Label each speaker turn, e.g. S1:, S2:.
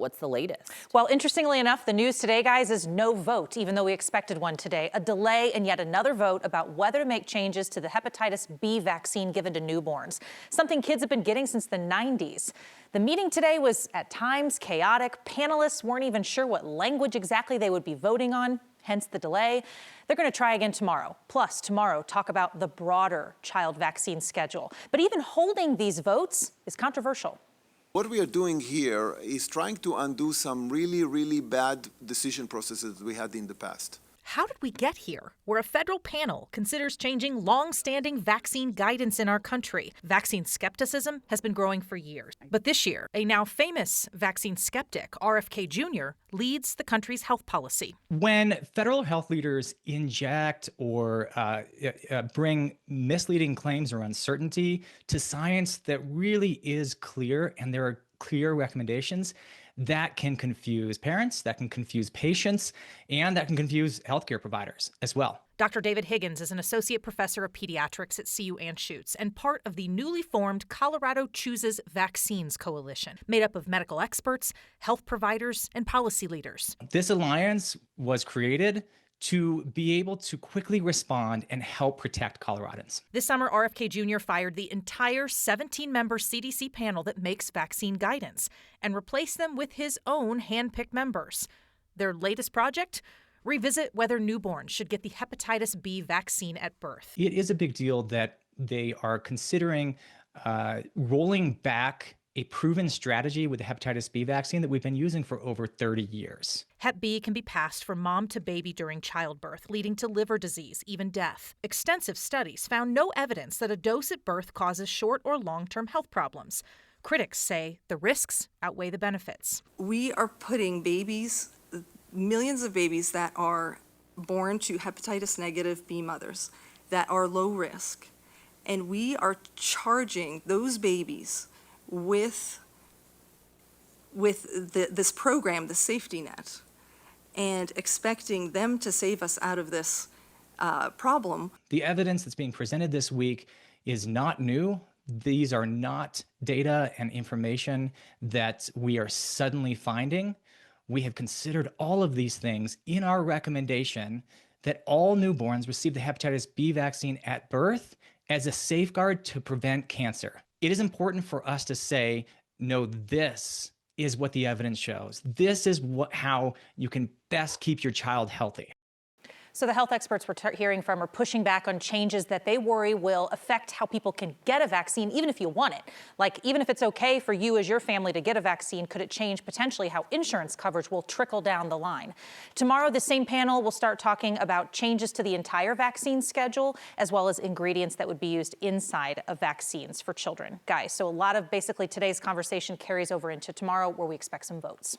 S1: What's the latest?
S2: Well, interestingly enough, the news today, guys, is no vote, even though we expected one today. A delay and yet another vote about whether to make changes to the hepatitis B vaccine given to newborns, something kids have been getting since the 90s. The meeting today was at times chaotic. Panelists weren't even sure what language exactly they would be voting on, hence the delay. They're going to try again tomorrow. Plus, tomorrow, talk about the broader child vaccine schedule. But even holding these votes is controversial.
S3: What we are doing here is trying to undo some really bad decision processes we had in the past.
S4: How did we get here, where a federal panel considers changing long-standing vaccine guidance in our country? Vaccine skepticism has been growing for years. But this year, a now famous vaccine skeptic, RFK Jr., leads the country's health policy.
S5: When federal health leaders inject or bring misleading claims or uncertainty to science that really is clear, and there are clear recommendations, that can confuse parents, that can confuse patients, and that can confuse healthcare providers as well.
S4: Dr. David Higgins is an associate professor of pediatrics at CU Anschutz and part of the newly formed Colorado Chooses Vaccines Coalition, made up of medical experts, health providers, and policy leaders.
S5: This alliance was created to be able to quickly respond and help protect Coloradans.
S4: This summer, RFK Jr. fired the entire 17-member CDC panel that makes vaccine guidance and replaced them with his own handpicked members. Their latest project? Revisit whether newborns should get the hepatitis B vaccine at birth.
S5: It is a big deal that they are considering rolling back a proven strategy with the hepatitis B vaccine that we've been using for over 30 years.
S4: Hep B can be passed from mom to baby during childbirth, leading to liver disease, even death. Extensive studies found no evidence that a dose at birth causes short or long-term health problems. Critics say the risks outweigh the benefits.
S6: We are putting babies, millions of babies that are born to hepatitis negative B mothers that are low risk, and we are charging those babies with this program, the safety net, and expecting them to save us out of this problem.
S5: The evidence that's being presented this week is not new. These are not data and information that we are suddenly finding. We have considered all of these things in our recommendation that all newborns receive the hepatitis B vaccine at birth as a safeguard to prevent cancer. It is important for us to say, no, this is what the evidence shows. This is how you can best keep your child healthy.
S2: So the health experts we're hearing from are pushing back on changes that they worry will affect how people can get a vaccine, even if you want it. Like, even if it's okay for you as your family to get a vaccine, could it change potentially how insurance coverage will trickle down the line? Tomorrow, the same panel will start talking about changes to the entire vaccine schedule, as well as ingredients that would be used inside of vaccines for children. Guys, so a lot of basically today's conversation carries over into tomorrow, where we expect some votes.